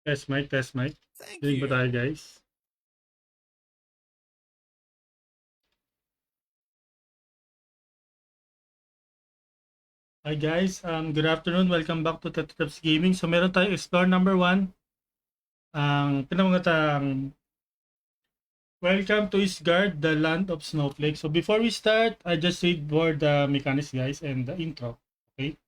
Test mic, test mic. Thank Dinig ba tayo, you. guys? Hi guys, good afternoon. Welcome back to Tetratips Gaming. So meron tayo explore number 1. Ang pinamagatang Welcome to Isgard, the land of snowflakes. So before we start, I just read for the mechanics guys and the intro. Okay?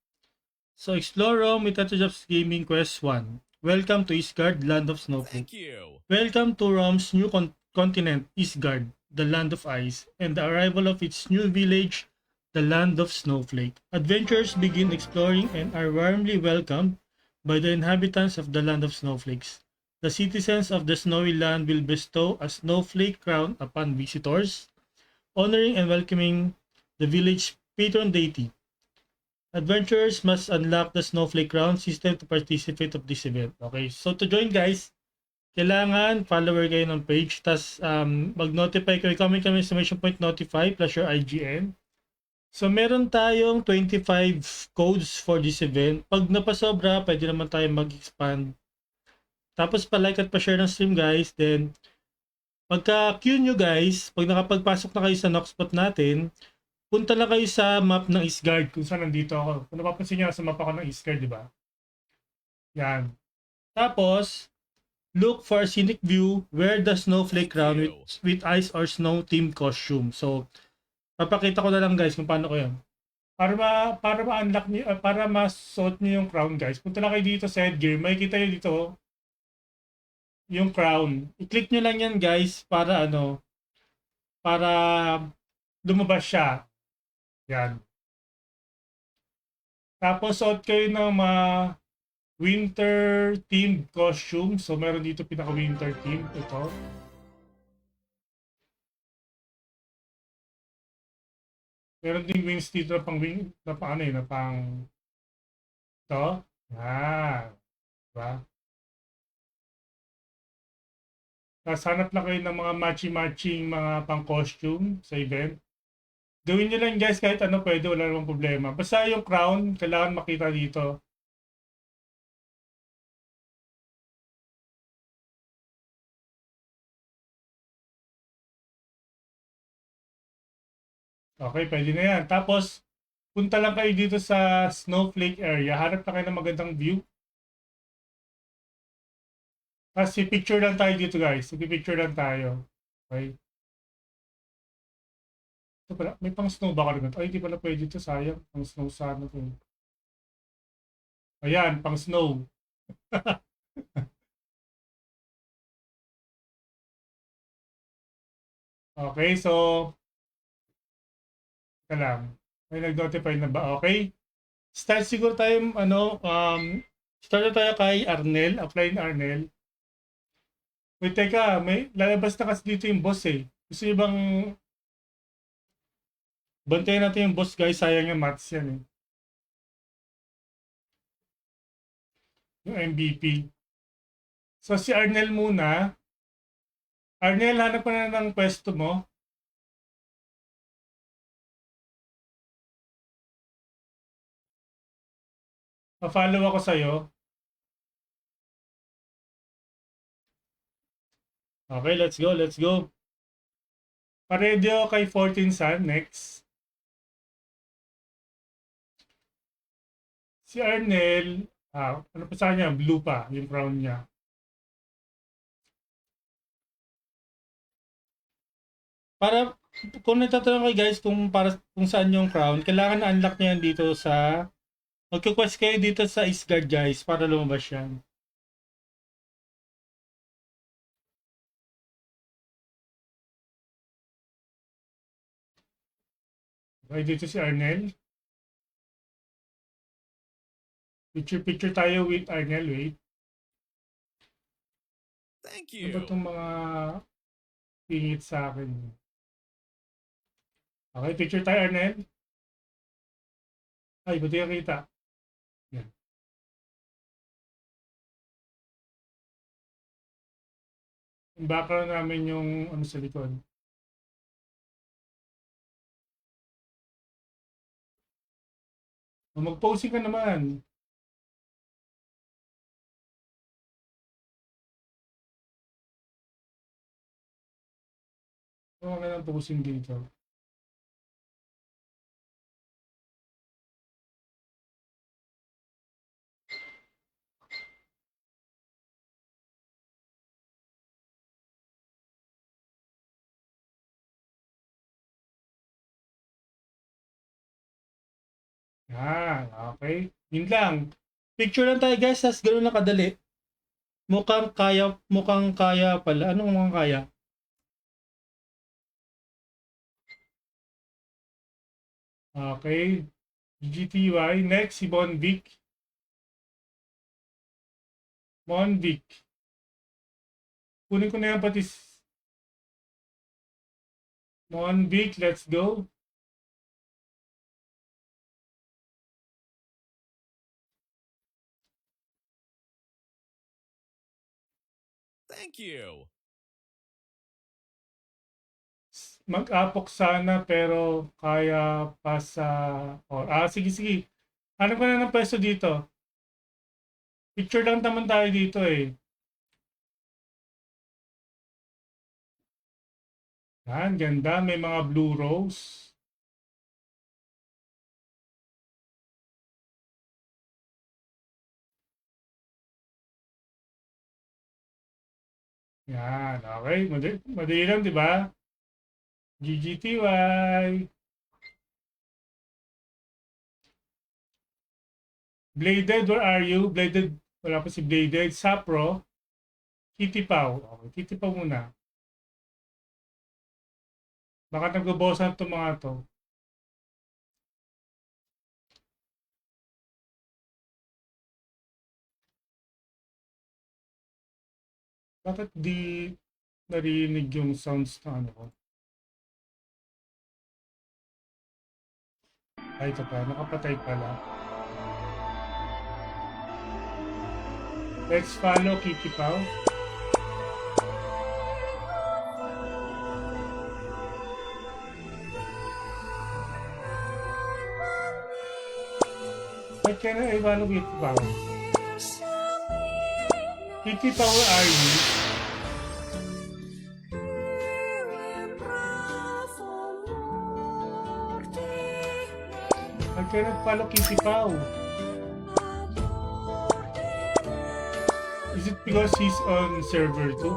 So explore Rome with Tetratips Gaming Quest 1. Welcome to Isgard, land of snowflakes. Thank you. Welcome to Rome's new continent, Isgard, the land of ice, and the arrival of its new village, the land of snowflake. Adventurers begin exploring and are warmly welcomed by the inhabitants of the land of snowflakes. The citizens of the snowy land will bestow a snowflake crown upon visitors, honoring and welcoming the village patron deity. Adventurers must unlock the snowflake crown system to participate of this event. Okay, so to join guys, kailangan follower kayo ng page, tas mag-notify kayo, comment kami exclamation point notify plus your IGN. So meron tayong 25 codes for this event. Pag napasobra, pwede naman tayo mag-expand. Tapos pa-like at pa-share ng stream guys. Then, pagka queue nyo guys, pag nakapagpasok na kayo sa Noxpot natin, punta lang kayo sa map ng Isgard kung saan nandito ako. Kung napapansin nyo, sa map ako ng Isgard, di ba? Yan. Tapos, look for scenic view, wear the snowflake Thank crown you. with ice or snow themed costume. So, papakita ko na lang guys kung paano ko yan. Para ma-unlock niyo, para ma-suot niyo yung crown guys. Punta lang kayo dito sa headgear. Makikita niyo dito yung crown. I-click niyo lang yan guys para para lumabas siya. Yan. Tapos suot kayo ng mga winter themed costume. So meron dito pinaka winter theme ito. Meron ding wings dito na pang wing, na pang ano na pang to. Ah, diba? Tapos hanap lang kayo ng mga matching-matching mga pang costume sa event. Gawin nyo lang guys kahit ano pwede, wala namang problema. Basta yung crown, kailangan makita dito. Okay, pwede na yan. Tapos, punta lang kayo dito sa snowflake area. Hanap lang kayo ng magandang view. Tapos, picture lang tayo dito guys. Picture lang tayo. Okay. Ito pala, may pang snow ba ka rin? Ay, hindi pala pwede ito. Sayang. Pang snow sana to. Ayan, pang snow. Okay, so, ito lang. May nag-notify na ba? Okay. Start siguro tayo, start na tayo kay Arnel. Apply ni Arnel. Wait, teka, may lalabas na kasi dito yung boss eh. Gusto niyo bang bantayan natin yung boss guys? Sayang yung maths yan eh. Yung MVP. So si Arnel muna. Arnel, hanap ka na ng pwesto mo. Pa-follow ako sa'yo. Okay, let's go, let's go. Pa-radio kay 14 Sun, next. Si Arnel, ano pa sa kanya? Blue pa, yung crown niya. Para, kung nagtatanong kayo guys kung saan yung crown, kailangan na-unlock niya yan dito sa, magka-quest kayo dito sa Isgard guys para lumabas yan. Okay, dito si Arnel. Picture tayo with Arnel, wait. Thank Ano ba you. itong mga pingit sa akin? Okay, picture tayo, Arnel. Ay, buti ka kita. Yan. Yung background namin yung ano sa likod. Mag-posing ka naman. Oo, nga lang focusing dito. Yan, okay. Yun lang. Picture lang tayo guys, tas ganoon lang kadali. Mukhang kaya pala. Anong mukhang kaya? Okay. GTY. Next, si Bonvic. Bonvic. Kunin ko na yan pati. Bonvic, let's go. Thank you. Mag-apok sana pero kaya pa sa... Oh, sige, sige. Ano ko na ng pwesto dito? Picture lang naman tayo dito eh. Yan, ganda. May mga blue rose. Yan, okay. Madali lang, di ba? GGTY. Bladed, where are you? Bladed, wala pa si Bladed. Sapro. Kitty Pau. Okay, Kitty Pau muna. Baka nagbobosan itong mga to. Bakit di narinig yung sounds na ano ko? Ay, ito pa. Nakapatay pala. Let's follow Kitty Pau. Why can't I follow Kitty Pau? Kitty Pau, where are you? I cannot follow Kitty Pau. Is it because he's on server 2?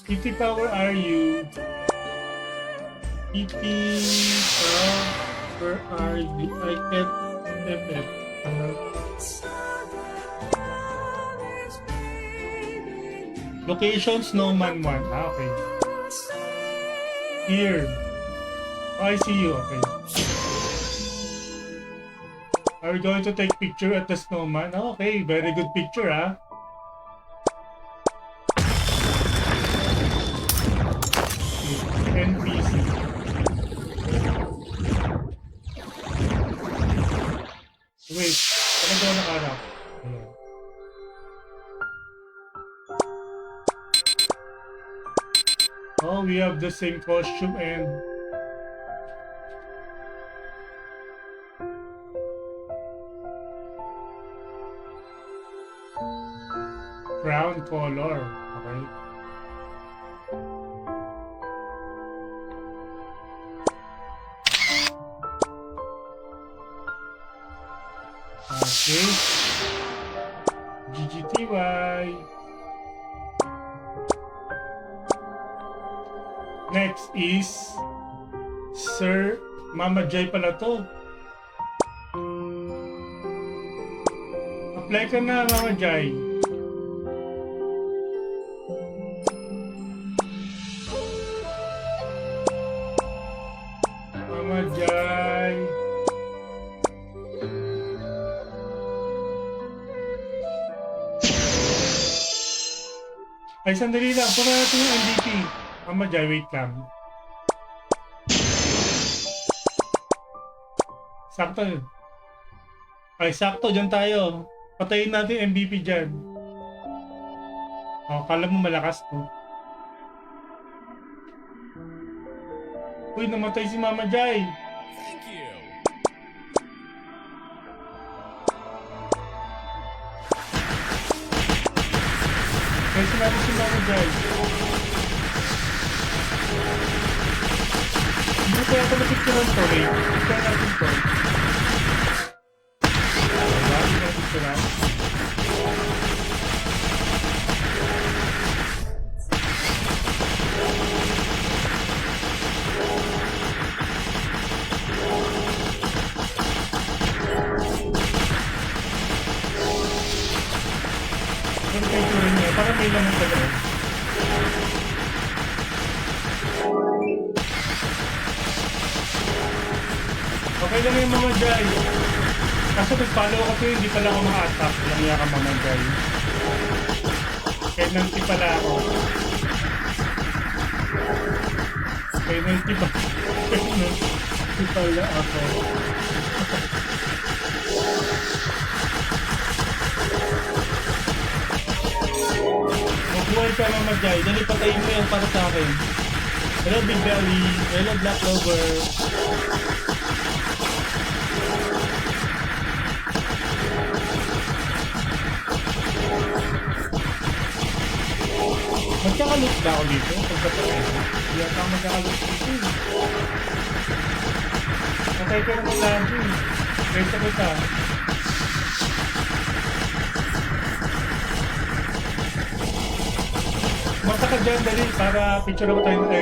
Kitty Pau, where are you? Kitty Pau, where are you? I can't FF. Location Snowman 1. Okay. Here. Oh, I see you. Okay. Are we going to take picture at the snowman? Okay, very good picture, ah. NPC. Wait, ano daw nakarap? Ayan. Oh, we have the same costume and brown color. Okay. Okay. GGTY. Next is Sir Mama Jai pala to. Apply ka na, Mama Jai. Mama Jai. Ay, sandali lang. Pura natin yung MVP. Mama Jai, wait lang. Sakto. Ay, sakto. Diyan tayo. Patayin natin yung MVP dyan. Oh, kala mo malakas to. Uy, namatay si Mama Jai. Thank you. natin si Mama Jai. Hindi ko ako napicturean to eh. Picture natin to. Diba? Hindi ko napicturean. Yung picture niya, parang may laman sa loob. Okay lang yung Mama Jai. Kaso nag-follow ako sa'yo, hindi pala ako maka-attack. Lang niya ka Mama Jai. Kahit nanti pala ako. Kahit nanti pa. Kahit nanti pala ako. Magbuhay ka Mama Jai. Dali patayin mo yan para sa akin. Hello Big Belly. Hello Black Clover. Magkakalut ba ako dito? Pagkatayin. Hindi ako magkakalut dito. Patay ka naman lagi. Resta kita. Mata ka dyan, dali, para picture ako tayo na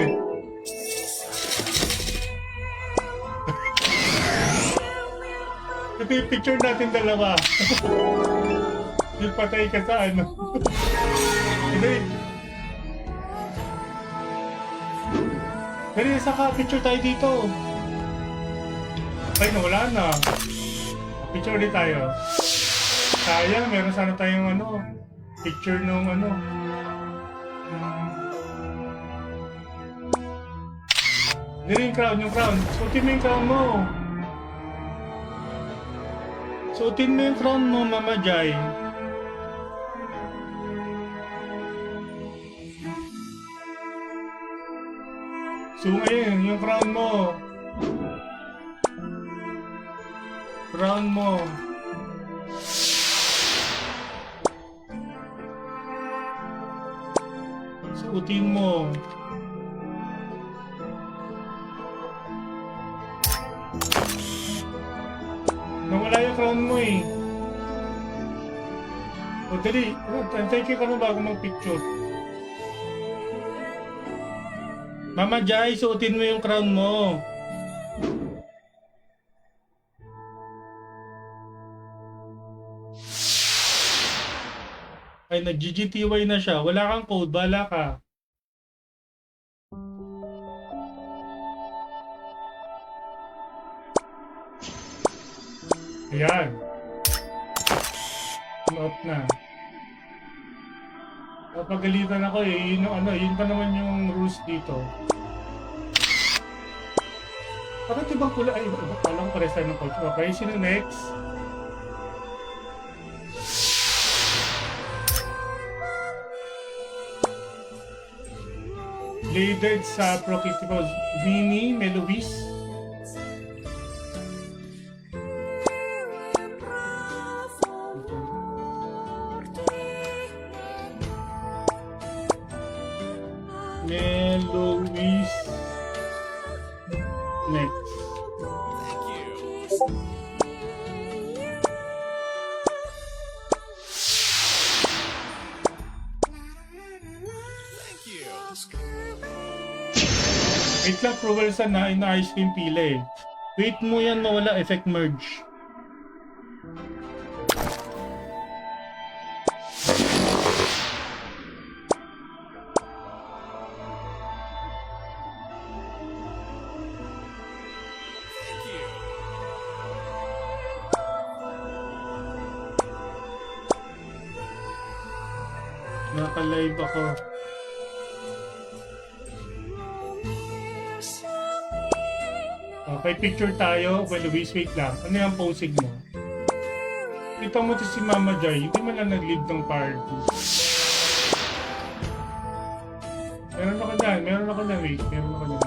Ito yung picture natin dalawa. Yung patay ka sa ano. Hindi. Dali, saka picture tayo dito. Ay, nawala na. Picture ulit tayo. Sayang, meron sana tayong ano, picture nung ano. Dali yung crown. Suotin mo yung crown mo. Suotin mo yung crown mo, Mama Jai. So ngayon, yung crown mo. Crown mo. Suotin mo. Nawala yung crown mo eh. O dali, antay ka na bago mag-picture. Mama Jai, suotin mo yung crown mo. Ay, nag-GGTY na siya. Wala kang code, bala ka. Ayan. Off na. Napagalitan ako eh. Yun yung ano, yun pa naman yung rules dito. Bakit ibang kulay? Ay, alam ko pares tayo ng coach. Okay, sino next? Bladed sa Prokitipos. Vinny, Melovis. Melovis. Next. Thank you. Thank you. Wait lang, Cruel Sun na inaayos ko yung pila eh. Wait mo yan mawala, effect merge. Thank you. Naka-live ako. Okay, picture tayo. Well, Luis, wait lang. Ano yung posing mo? Kita mo si Mama Jai, hindi man lang nag-lead ng party. Meron ako dyan, wait. Meron ako dyan.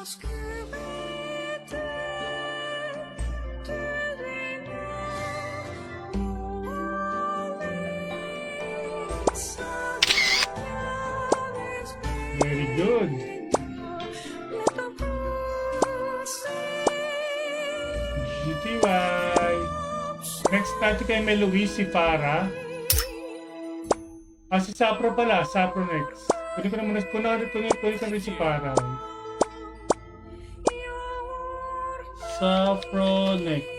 Very good. GTY. Next natin kay Mel Luis, si Farah. Si Sapro pala. Sapro next. Pwede ko naman pwede ka rin si Farah. Sapro next.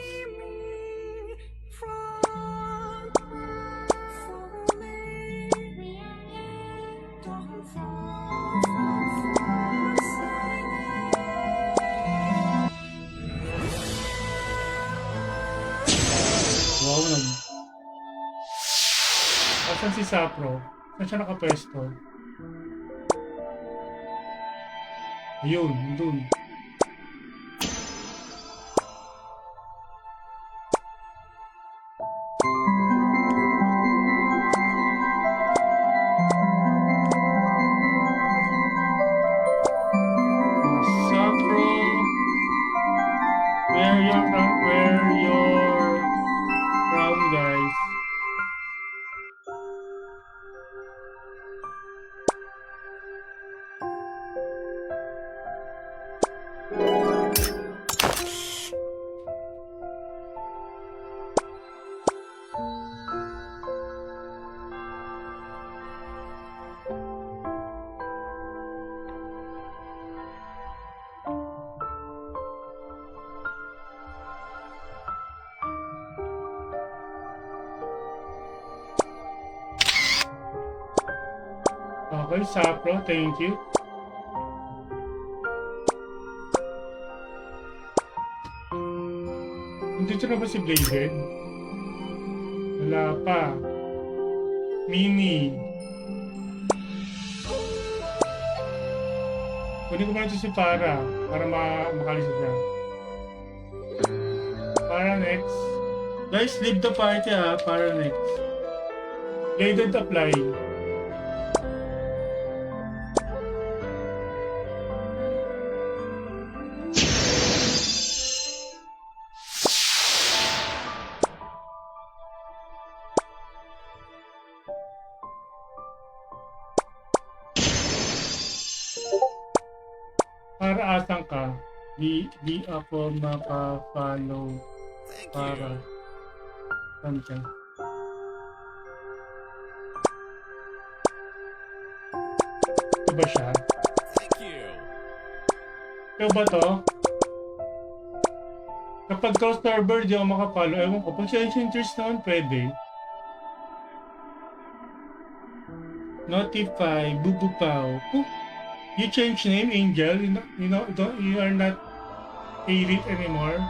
Wow, asan si Sapro? Saan siya nakapwesto? Ayun, dun. Sapro, where your crown, guys? Okay, Sapro, thank you. Nandito na ba si Bladed? Wala pa. Mini. Kunin ko muna ito si Farah para makalisod na. Farah next. Guys, leave the party Farah next. Bladed apply. Para asan ka? Di ako maka-follow. Thank Para you. saan ka? Ito ba siya? Thank you. Ito ba to? Kapag cross server, di ako maka-follow. Ewan ko, pag siya interest naman, pwede. Notify, bubupaw. You change name, Angel. You are not Arit anymore.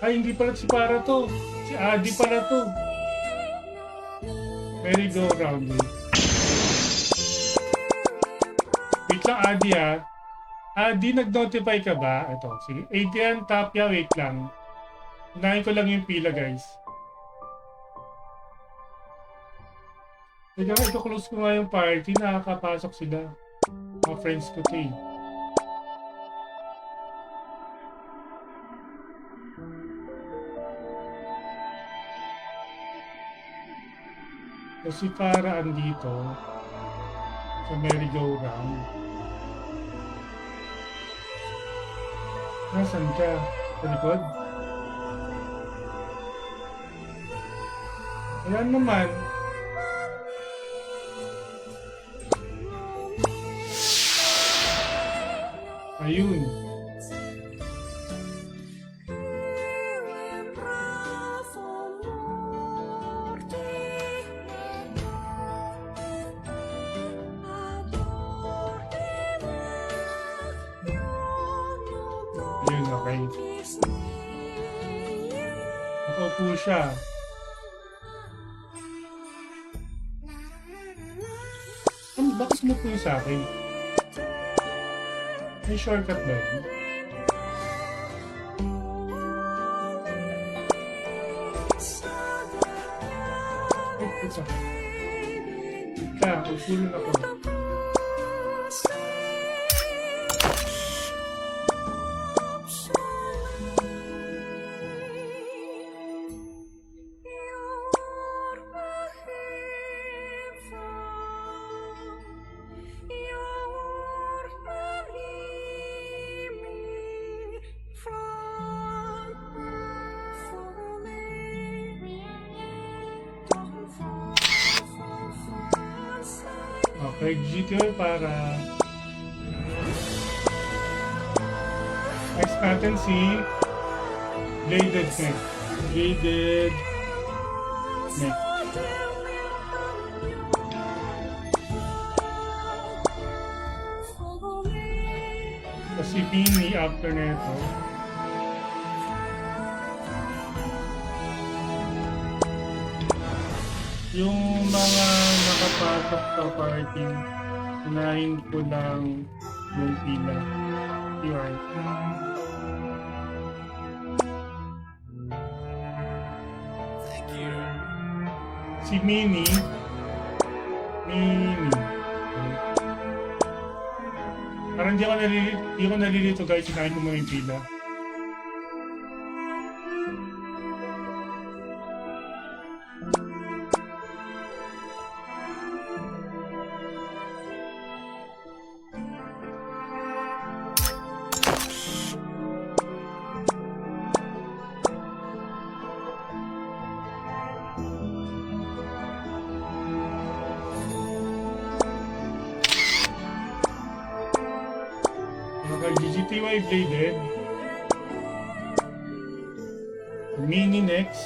Ay, hindi pala si Para to. Si Adi pala to. Merry go round. Wait lang, Adi Adi, nag-notify ka ba? Ito, sige. Adrian Tapia, wait lang. Unahin ko lang yung pila, guys. Teka, ito close ko nga yung party. Nakakapasok sila. Mga friends ko to eh. So, si Farah andito sa merry-go-round. Nasaan ka? Sa likod? Ayan naman. Ayun. Ayun, okay. Nakaupo siya. Bakit mo po sa akin? May shortcut ba yun? Ito. Ika, usulun ako. Okay, GTR para next natin si Bladed Neck. Bladed Neck. Kasi Beanie after neto. Yung mga nakapasok sa party, unahin ko lang yung pila. QR. Thank you. Si Mini. Parang hindi ko nalilito guys, unahin ko mga yung pila. GGTY Bladed. Mini next.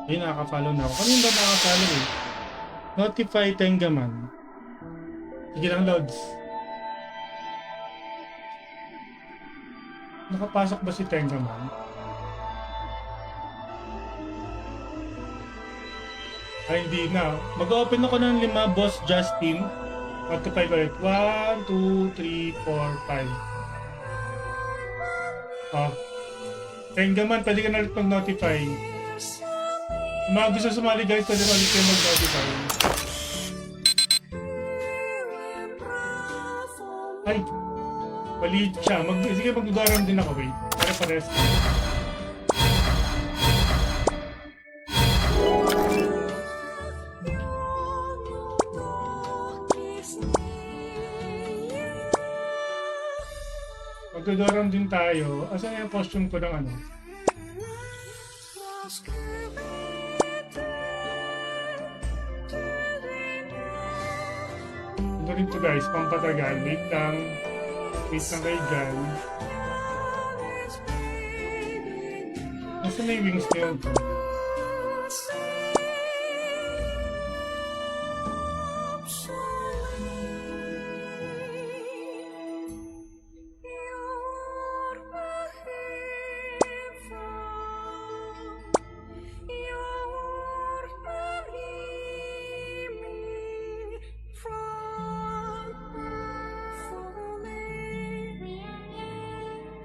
Ayun, nakaka-follow na ako. Kanina ba nakaka-follow eh? Notify Tengaman. Sige lang, Lods. Nakapasok ba si Tengaman? Ay, hindi na. Mag-open ako ng 5, Boss Justin. Notify ulit. 1, 2, 3, 4, 5. Oh. Tengaman, pwede ka na ulit mag-notify. Kung mga gusto sumali guys, pwede ulit kayo mag-notify. Ay, maliit siya. Sige, mag-garam din ako, wait. Para pares. Magagaram din tayo. Asan yung costume ko ng ano? Ito rin to guys, pampatagal. Wait lang kay Jan. Asan na yung wings na yun?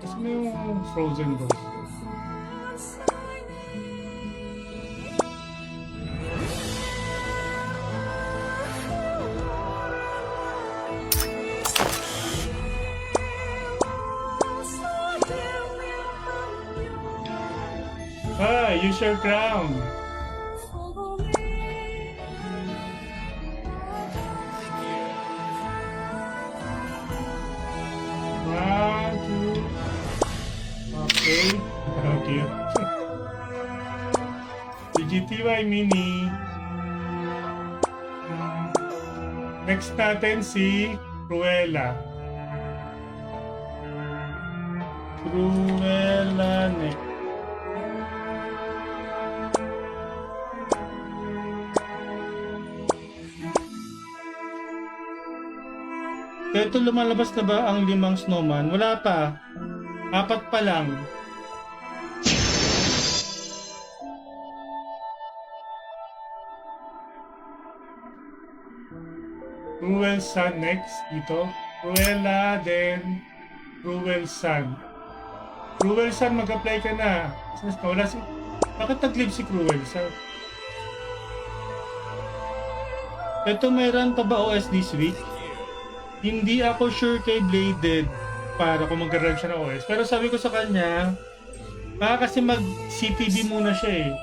Asan na yung Frozen boss? Ah, use your crown. One, two. Okay. Okay. GGTY Mini. Next natin si Cruella. Cruella Neck. Kaya ito lumalabas na ba ang 5 snowman? Wala pa. 4 pa lang. Cruel Sun next dito. Cruella, then Cruel Sun. Cruel Sun, mag-apply ka na. Wala si... Bakit nag-leave si Cruel Sun? Ito, mayroon pa ba OS this week? Hindi ako sure kay Bladed para kung magkaroon siya ng OS. Pero sabi ko sa kanya, baka kasi mag-CTB muna siya eh.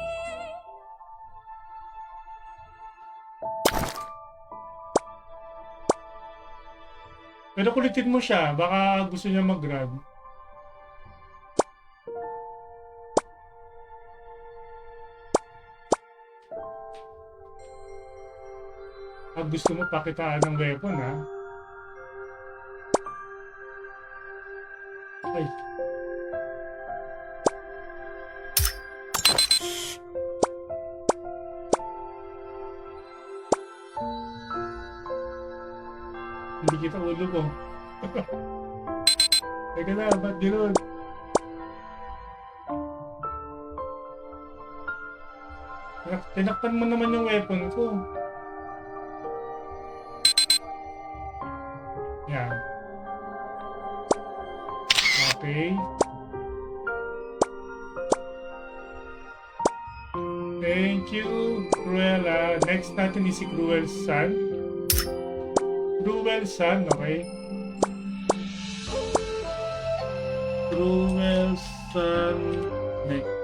Pero kulitin mo siya, baka gusto niya mag-grab. Pag gusto mo pakitaan ng weapon, ha? Ay. Hindi kita ulo ko. Teka na, ba't gano'n? Tinakpan mo naman yung weapon ko. Yan. Okay. Thank you, Cruella. Next natin is si Cruel Sun. Cruel Sun, okay. Cruel Sun. Next.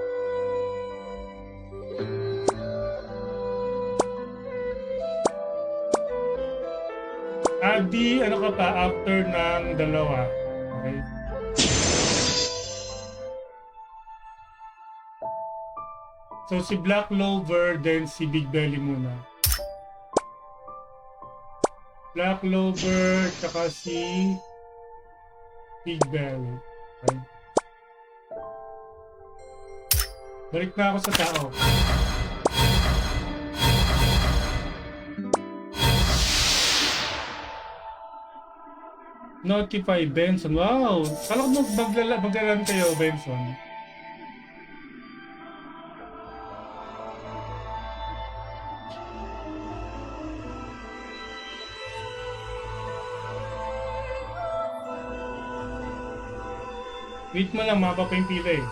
Di ano ka pa after ng dalawa. Okay. So si Black Clover then si Big Belly muna. Black Clover tsaka si Big Belly. Okay. Balik na ako sa tao. Notify Benson. Wow! Kala ko maglalan kayo, Benson. Wait mo lang, mapa pa yung pila eh.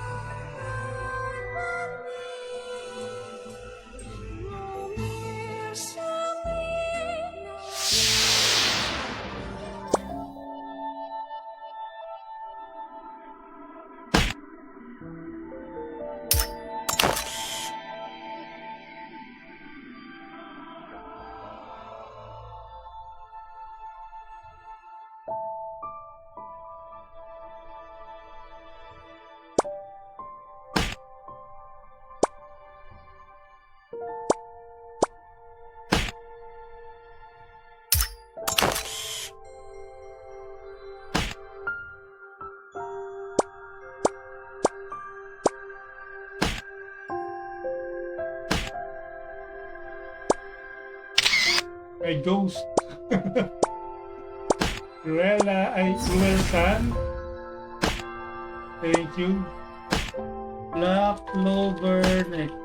Ay, Ghost. Cruella, ay, Cruel Sun. Thank you. Black Clover next.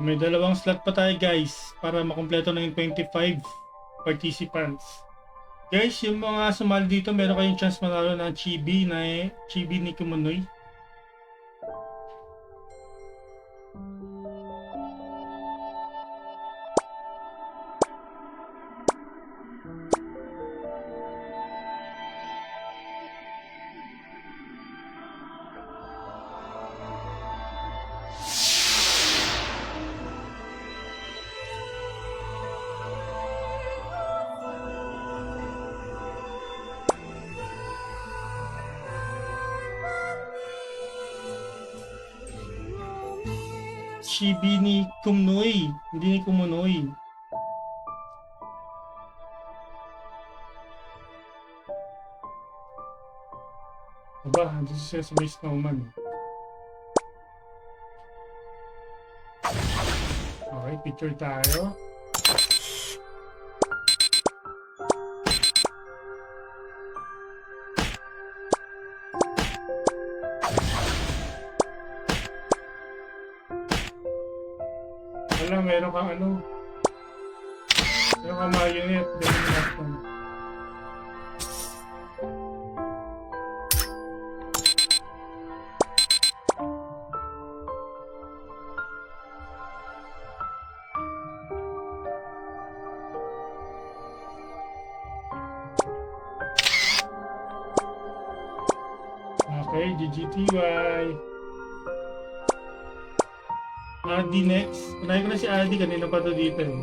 May dalawang slot pa tayo guys para makumpleto na yung 25 participants. Guys, yung mga sumali dito, meron kayong chance manalo ng chibi ni Kumunoy. Chibi ni Kumunoy, hindi ni Kumunoy. Aba, hindi siya sa may snowman. Okay, picture tayo. Alam, meron kang ano. Meron kang marionette. Ganun natin. Okay, GGTY. Adi next. Unahin ko na si Adi. Kanina pa to dito eh.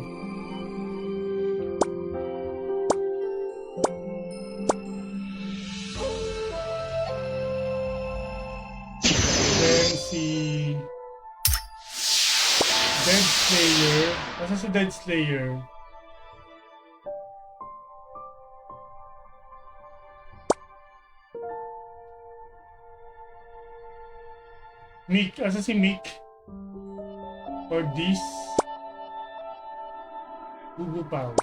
Then si Dead Slayer. Nasa si Dead Slayer? Mick. Asa si Mick? Or this? Gugu Pao.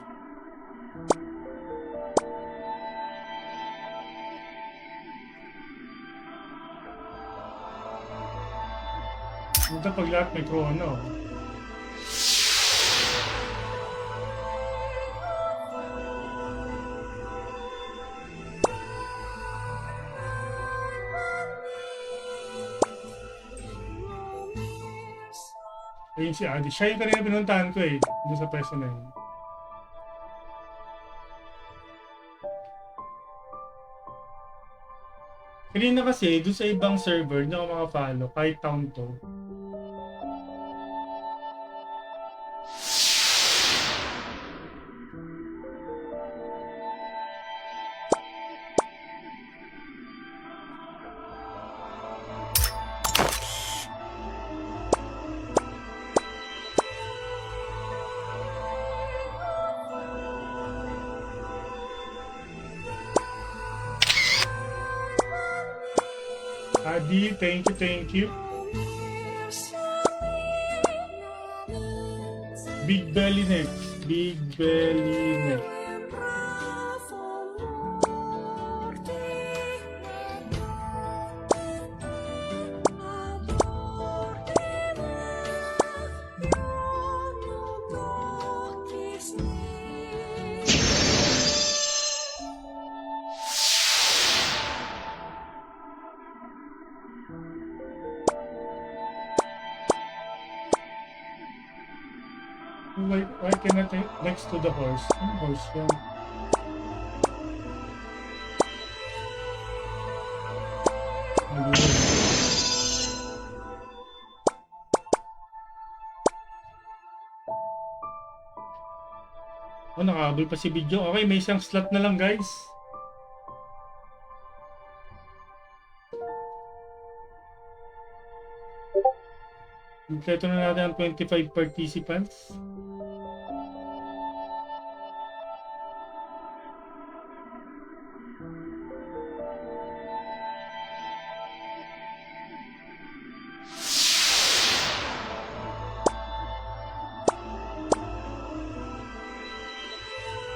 Ito pag lahat may chrono. Ayun si Adi. Siya yung kanina pinuntahan ko eh. Doon sa pwesto na yun. Kanina kasi, doon sa ibang server, hindi ako makafollow. Kahit town to. Adi, thank you, thank you. Big Belly next. Big Belly next. Why can I take next to the horse? Ano horse yan? Ayun. Oh, nakahabol pa si video. Okay, may isang slot na lang guys. Kompleto na natin ang 25 participants.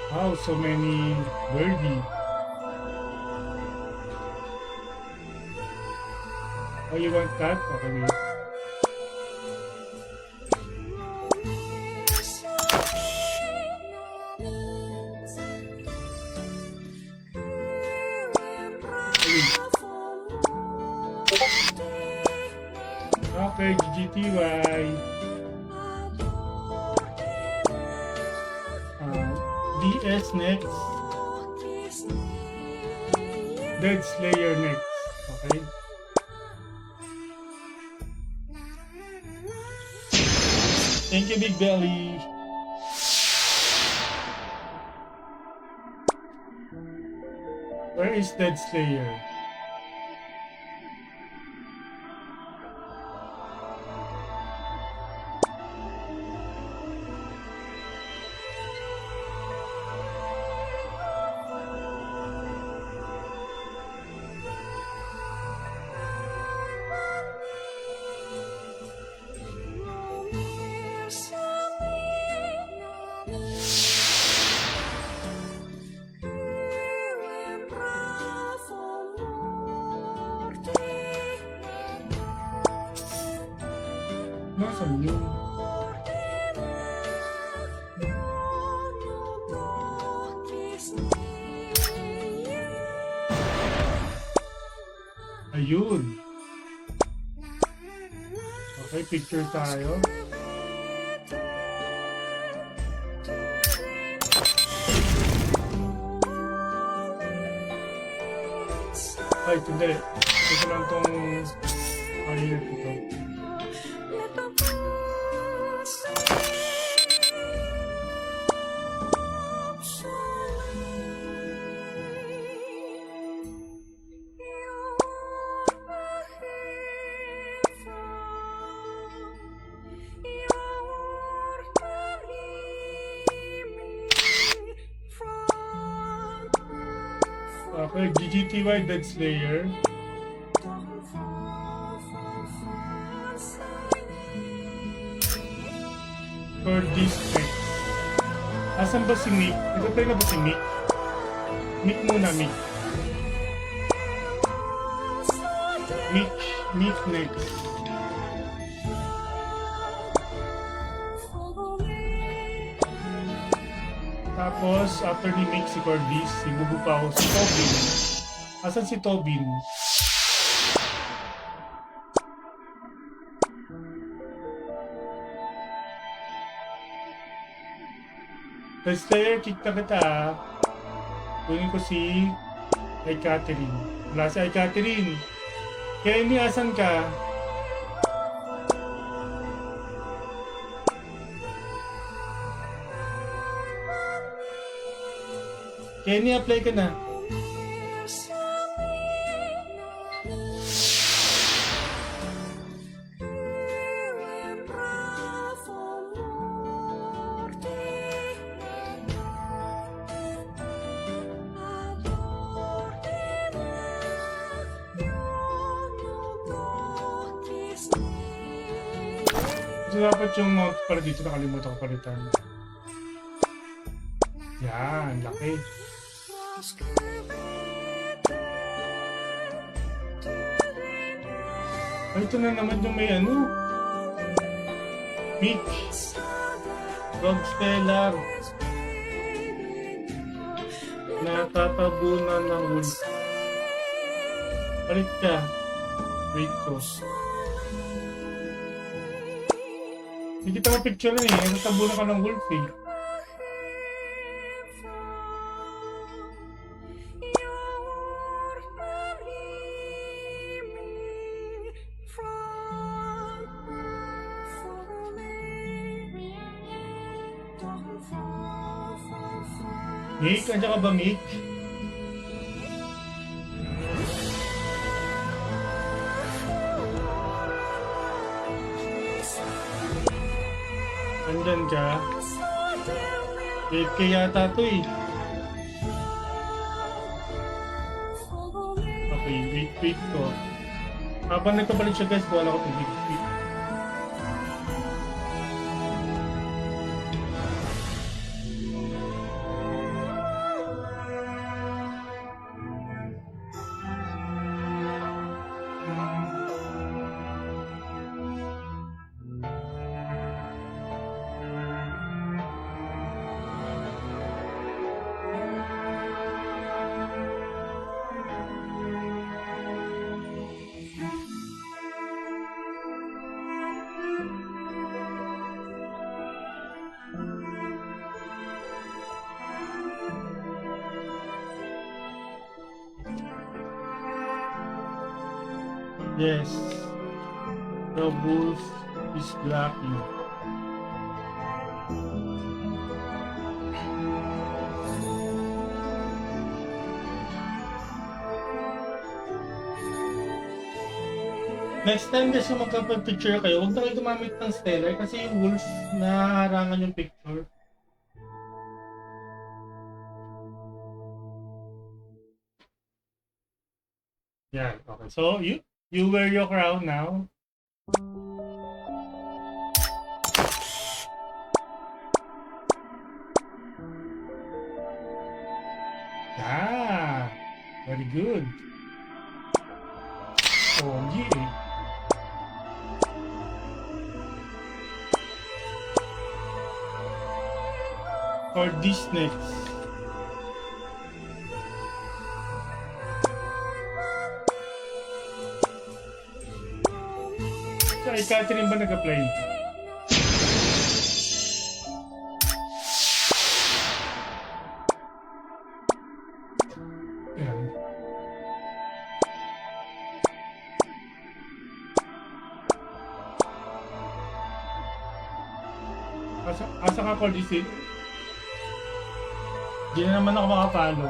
Wow, so many birdie. Oh, you want that? Okay, wait. Okay, GGTY. DS next. Dead Slayer next. Okay. Thank you, Big Belly. Where is Dead Slayer? Ayun. Okay, picture tayo. Ay, hindi. Ito lang tong ayun ito. Okay, GGTY Dead Slayer. For this next. Asan ba si Mick? Nag-play na ba si Mick? Mick muna, Mick. Mick next. Tapos, after ni Mick si Cordis, si Bubu pa ako, si Tobin. Asan si Tobin? Let's player, kick na kita. Kunin ko si Ay Catherine. Wala si Ay Catherine. Kenny, asan ka? Kenny, apply ka na. So, dapat yung mount pala dito, nakalimutan ko palitan. Yan, laki. Ay, ito na naman yung may ano. Mick. Rob Stellar. Natatabunan ng wolf. Palit ka. Wait ko. Hindi kita mapicture na eh. Natatabunan ka ng wolf eh. Mick, andyan ka ba, Mick? Andyan ka? AFK yata to eh. Okay, wait ko. Habang nagpabalik siya guys, wala ko wait. Yes, the wolf is blocking. Next time guys, kung magkapag-picture kayo, huwag na kayo gumamit ng stellar kasi yung wolf naharangan yung picture. Yan, okay. So, you wear your crown now. Ah, very good. Oh, yeah. For this next. Kay Catherine ba nag-apply? Ayan. Asa ka call this? Di na naman ako makapalo.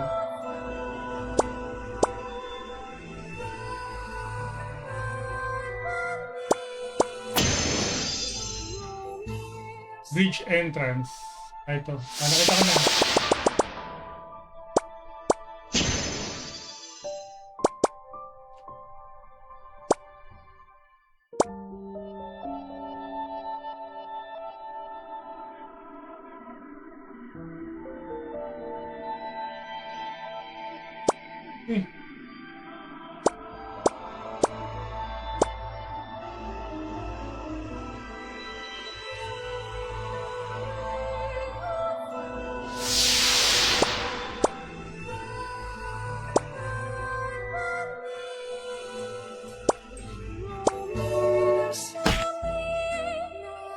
Bridge entrance. Ito. Nakita ko na.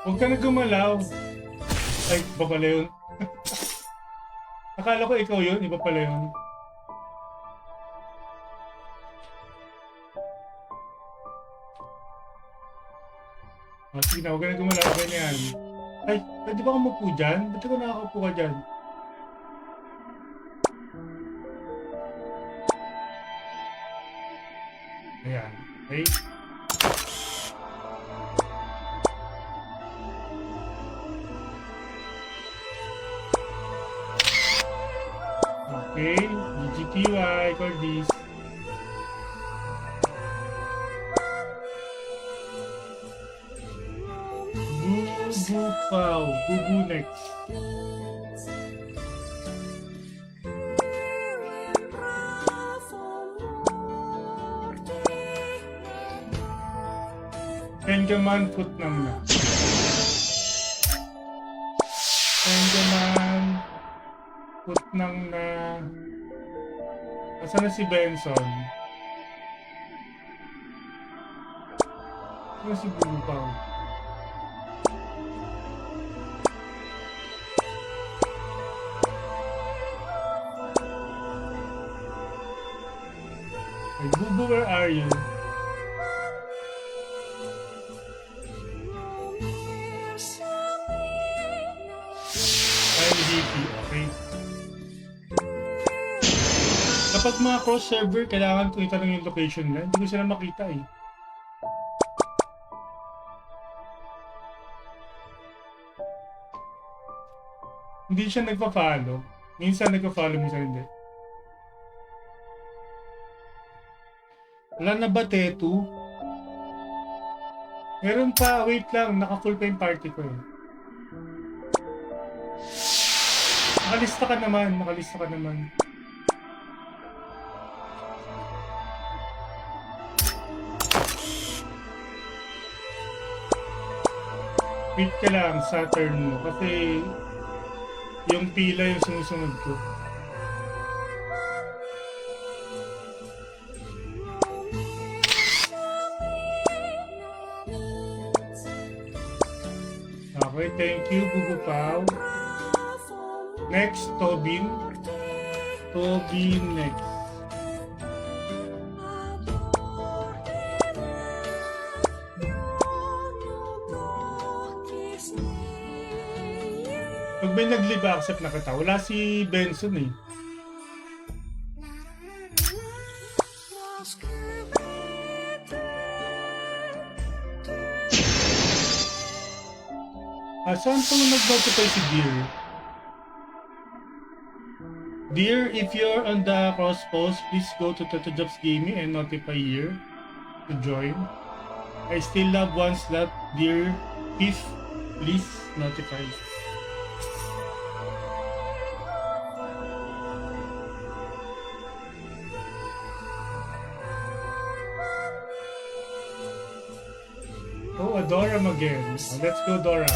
Huwag ka na gumalaw. Ay, iba pala yun. Akala ko ikaw yun, iba pala yun. Sige na, huwag ka na gumalaw. Ganyan. Ay, pwede ba kumupo dyan? Ba't ako nakakapo ka dyan? Ayan. Okay. Okay, GGTY, call this. Bubu Pau, Bubu next. Pengaman Putnam na. Pengaman Putnam na. Asan na si Benson? Asan na si Bumpaw? Hey, Bubu, where are you? MVP, okay. Kapag mga cross-server, kailangan ko itanong yung location nila. Hindi ko sila makita eh. Hindi siya nagpa-follow. Minsan nagpa-follow, minsan hindi. Wala na ba, Tetu? Meron pa, wait lang. Naka-full pa yung party ko eh. Nakalista ka naman, nakalista ka naman. Wait ka lang sa turn mo kasi yung pila yung sumusunod ko. Okay, thank you, Bubu Pau. Next, Tobin. Tobin next. Pag may nag-live accept na kita, wala si Benson eh. Saan po nag-notify si Dear? Dear, if you're on the cross post, please go to Jobs Gaming and notify here to join. I still have one slot, dear. If please notify. Oh, Adoram again. Let's go, Dora.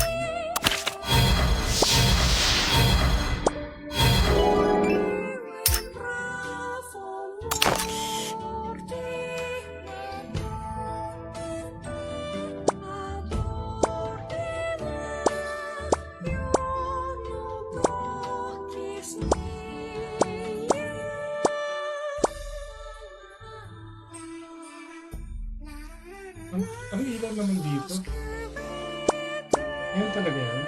naman dito. Yan talaga yan.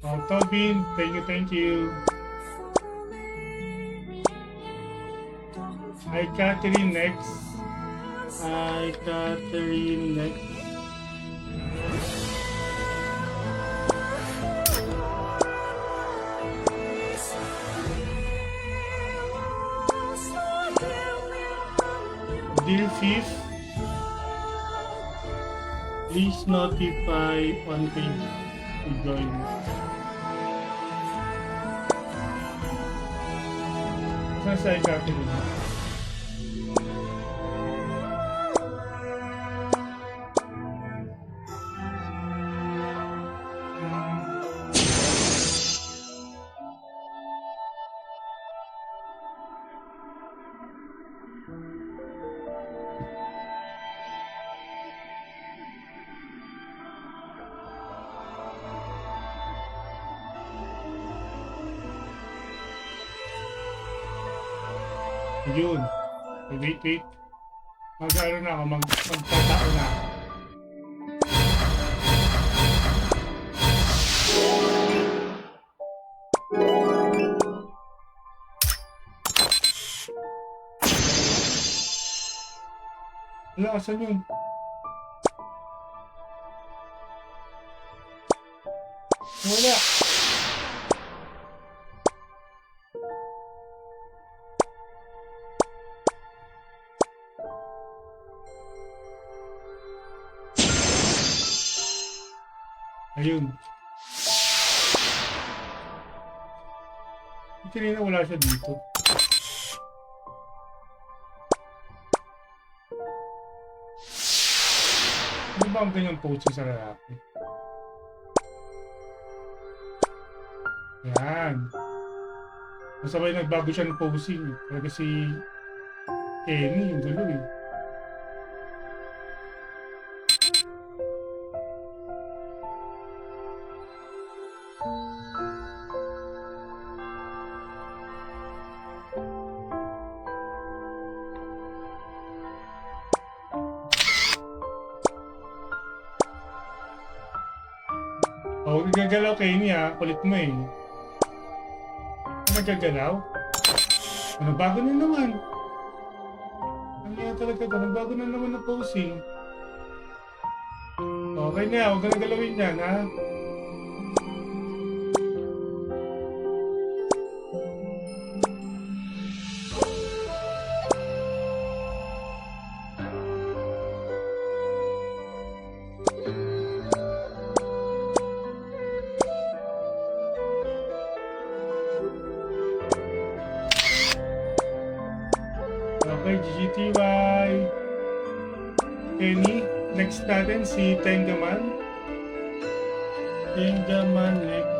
Oh, Tobin, thank you. Hi, Catherine next. Hi, Catherine next. Dear Fifth, please notify on page to join. Saan sa Catherine? Yun. Wait. Mag-ano na ako, magtatao na ako. Wala, asan yun? Wala. Ayun. Kanina wala siya dito. Ano ba ang ganyang pose sa lalaki? Yan. Masabay nagbago siya ng posing. Talaga si Kenny, yung gulo eh. Oh, nagagalaw Kenny ha. Kulit mo eh. Nagagalaw? Ano, bago na naman. Ano yan talaga ito? Nagbago na naman ng posing. Okay na, huwag ka nagalawin yan ha. Okay, GGTY. Kenny, next natin si Tengaman. Tengaman next.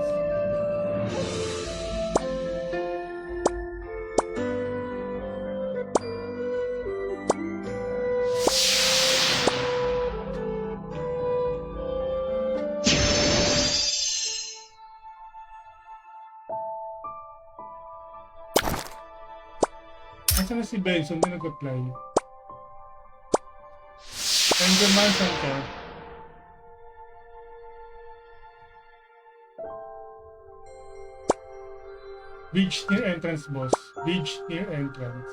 Nasaan na si Benson na nag-apply? Tengaman, saan ka? Bridge near entrance, boss. Bridge near entrance.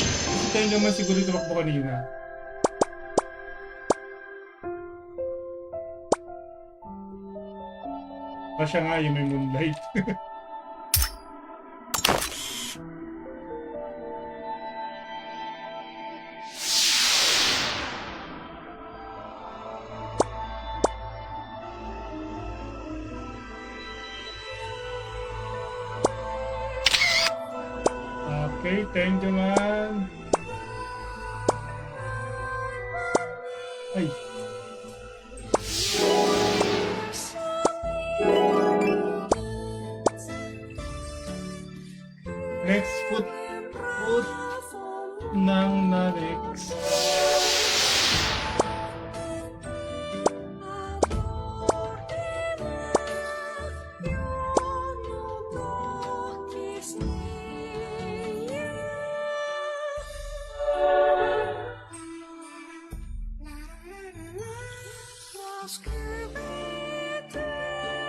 Si Tengaman siguro tumakbo kanina. Siya nga yung may moonlight. Okay, thank you man. Ay. Next foot ng Narex.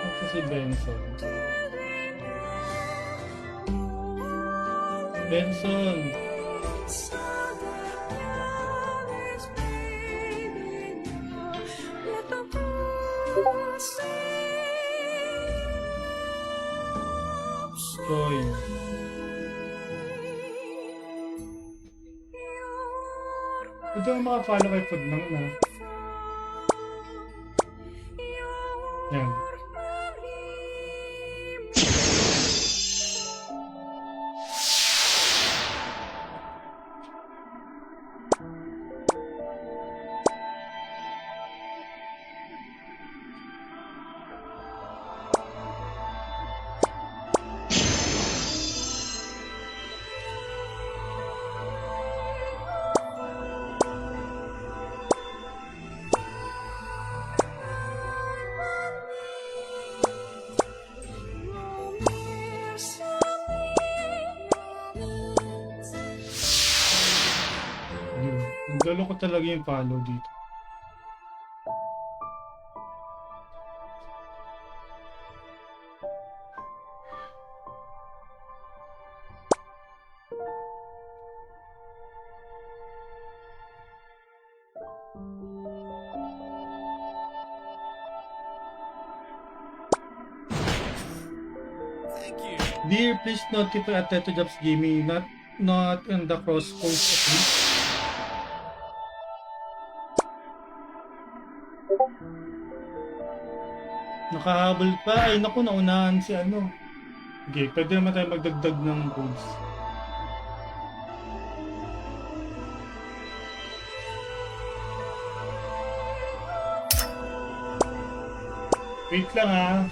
Ito si Benson. Benson! Joy. Ito ang makafollow kay Pudnang na. Yan. Naglalo ko talaga yung follow dito. Thank you. Dear, please notify Ateto Jobs Gaming not in the cross post at least. Nakahabol pa. Ay naku, naunahan si ano. Okay, pwede naman tayo magdagdag ng codes. Wait lang ha.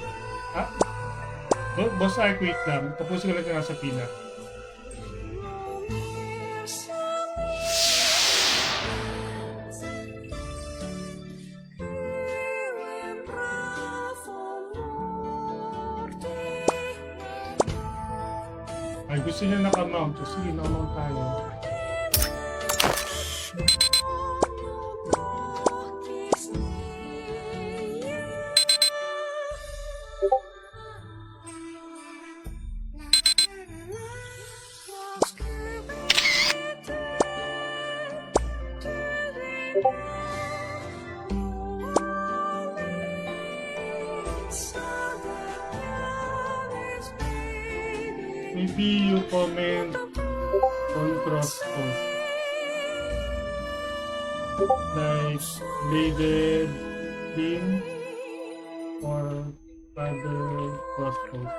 Boss Ark, wait lang. Tapusin ko lang yung nasa pila. Ay, gusto niya nakamount. Sige, nakamount tayo. Maybe you comment on cross post. Like bladed beam or other cross post.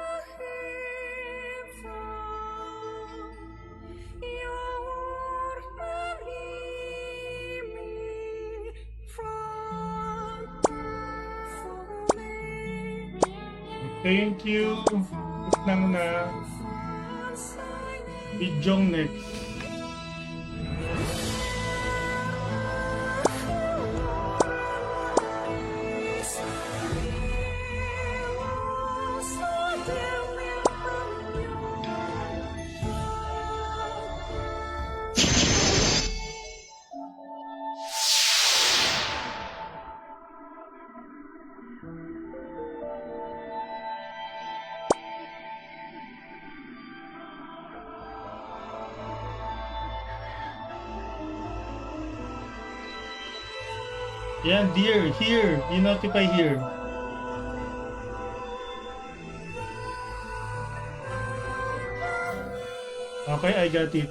Thank you. Wait lang na. Bidyong next. Yan, dear, here. You notify here. Okay, I got it.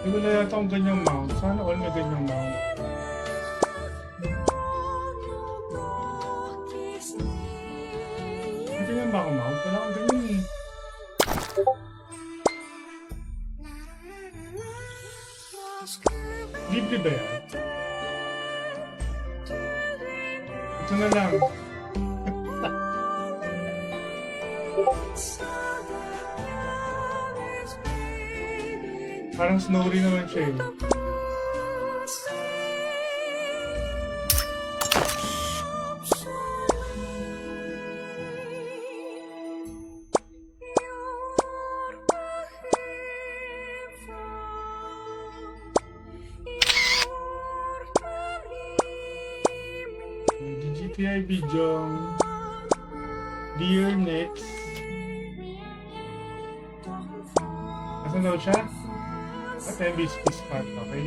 Wala yata akong ganyang mount. Sana all may ganyang mount. ganyan ba ako mount? Wala akong ganyan eh. Libre ba yan? Ito na lang. Parang snowy naman siya eh. GTI Bijong. Dear next. Asan daw siya? At MBSP spot, okay?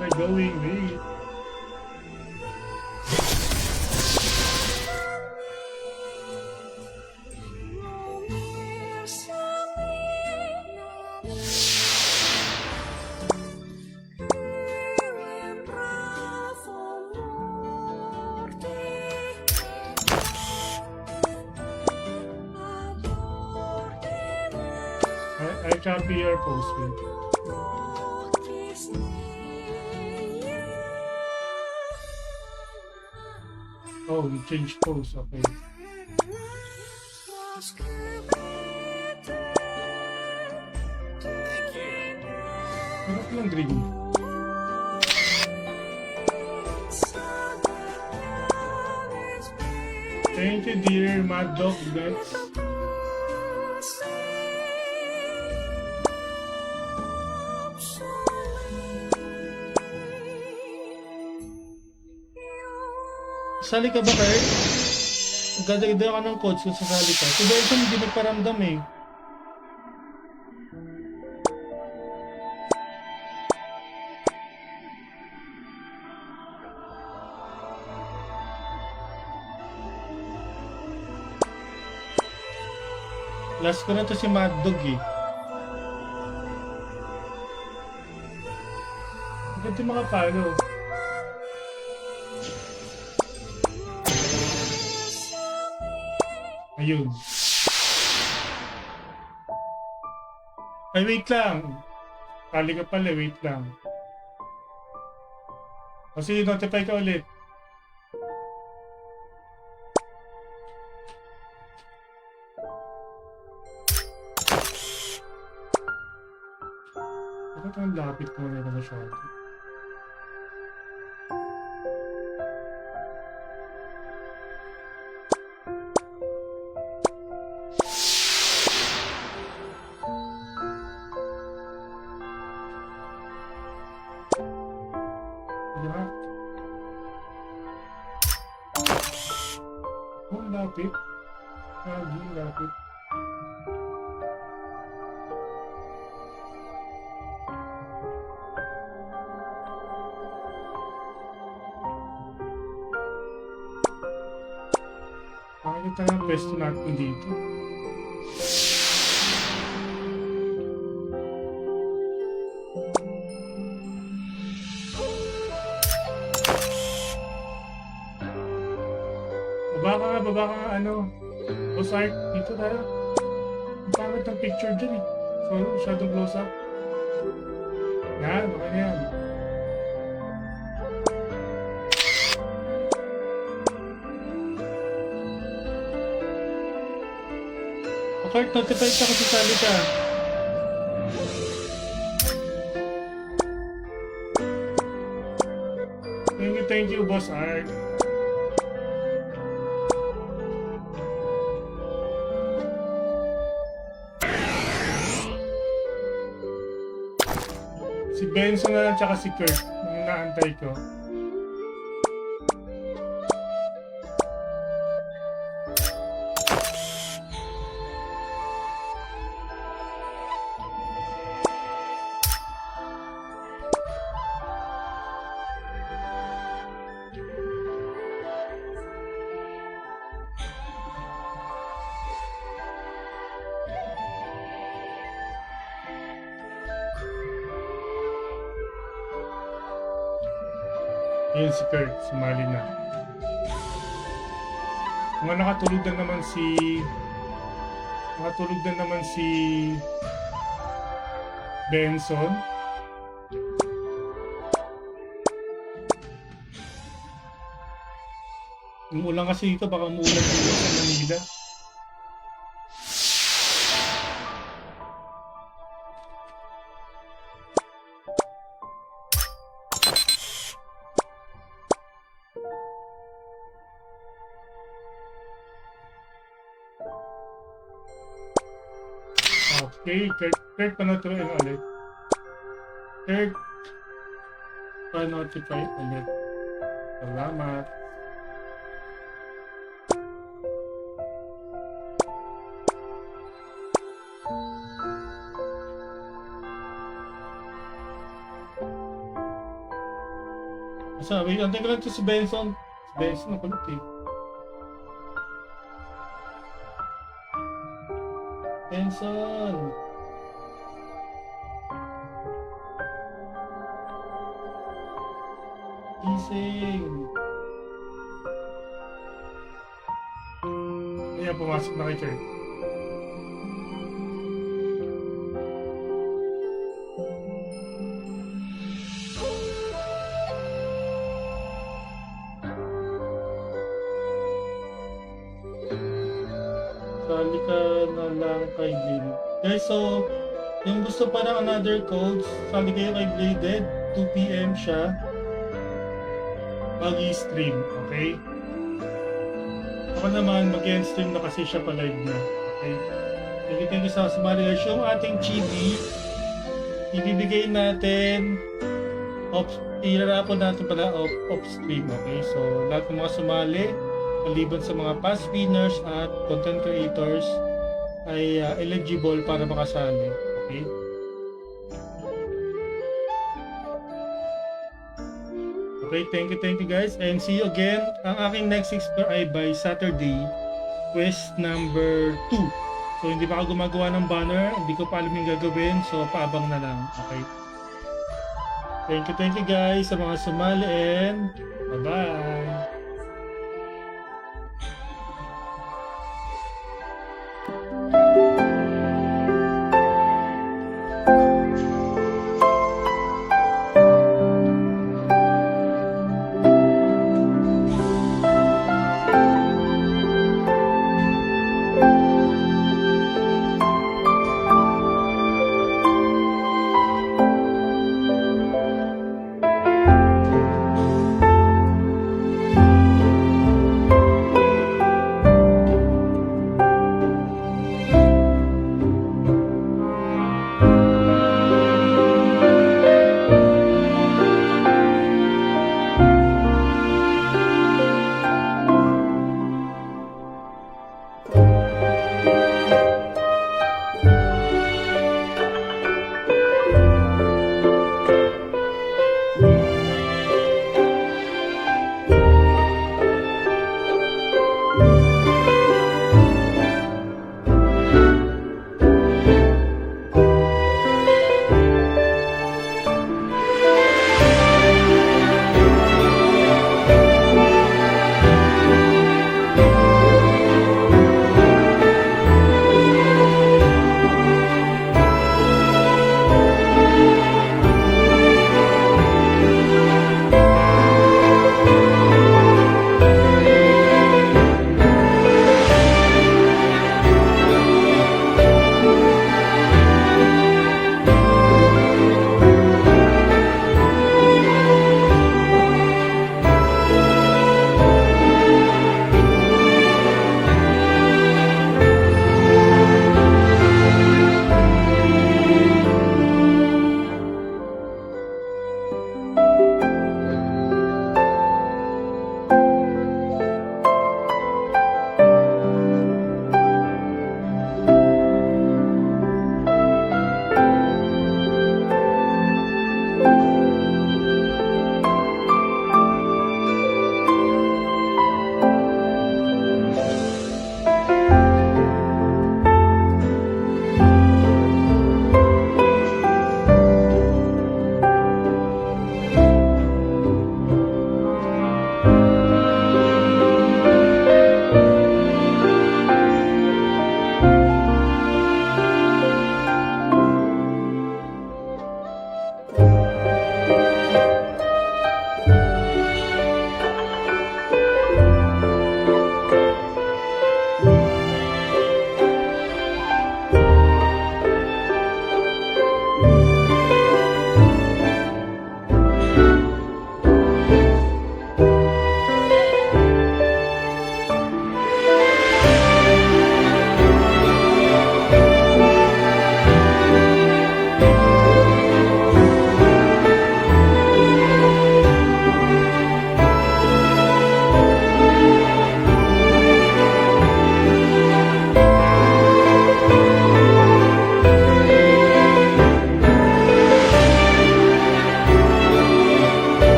Okay, going, wait. I copy your post, wait. Oh, you change pose, okay. Thank you. Hanap lang green. Thank you, dear Mad Dog Bets. Sali ka ba, Kurt? Gagawin ka ng coach kung sasali ka. Si Benson hindi nagparamdam eh. Last ko na to si Mad Dog eh. Bakit di makapalo? Ayun. Ay, wait lang. Kali ka pala, wait lang. Kasi notify ka ulit. Bakit ang lapit ko na ito masyado? Diba? Oh, lapit. Lapit. Pakikita ng pwesto natin dito. Baba ka nga, ano. Close art, dito tayo. Ang pangit ng picture dyan eh. So, masyadong close up. Yan, baka na yan. Okay, notified ka kasi sali ka. Thank you, Boss Art. Si Benson na lang tsaka si Kurt yung naantay ko. Ayun si Kurt, sumali na. Mga nakatulog na naman si Benson. Umuulan kasi dito, baka umuulan dito sa Manila. Okay, Kurt pa-notify ulit. Kurt pa-notify ulit. Salamat. Sabi, antay ko lang ito si Benson. Si Benson na kulit eh. Benson! Gising! Ayan, pumasok na kay Kurt. Sali ka na lang kay Blade. Guys, so, yung gusto pa ng another codes, sali kayo kay Bladed. 2 PM siya. Mag-i-stream, okay? Ako naman, mag-end stream na kasi siya pa live na. Okay? Thank you sa sumali guys. Yung ating chibi, ibibigay natin irarapon natin pala off stream, okay? So, lahat ng mga sumali, maliban sa mga past winners at content creators ay eligible para makasali, okay? Okay, thank you guys, and see you again. Ang aking next explore ay by Saturday, quest number 2. So hindi pa ako gumagawa ng banner, hindi ko pa alam yung gagawin, so paabang na lang, okay? Thank you guys sa mga sumali, and bye-bye!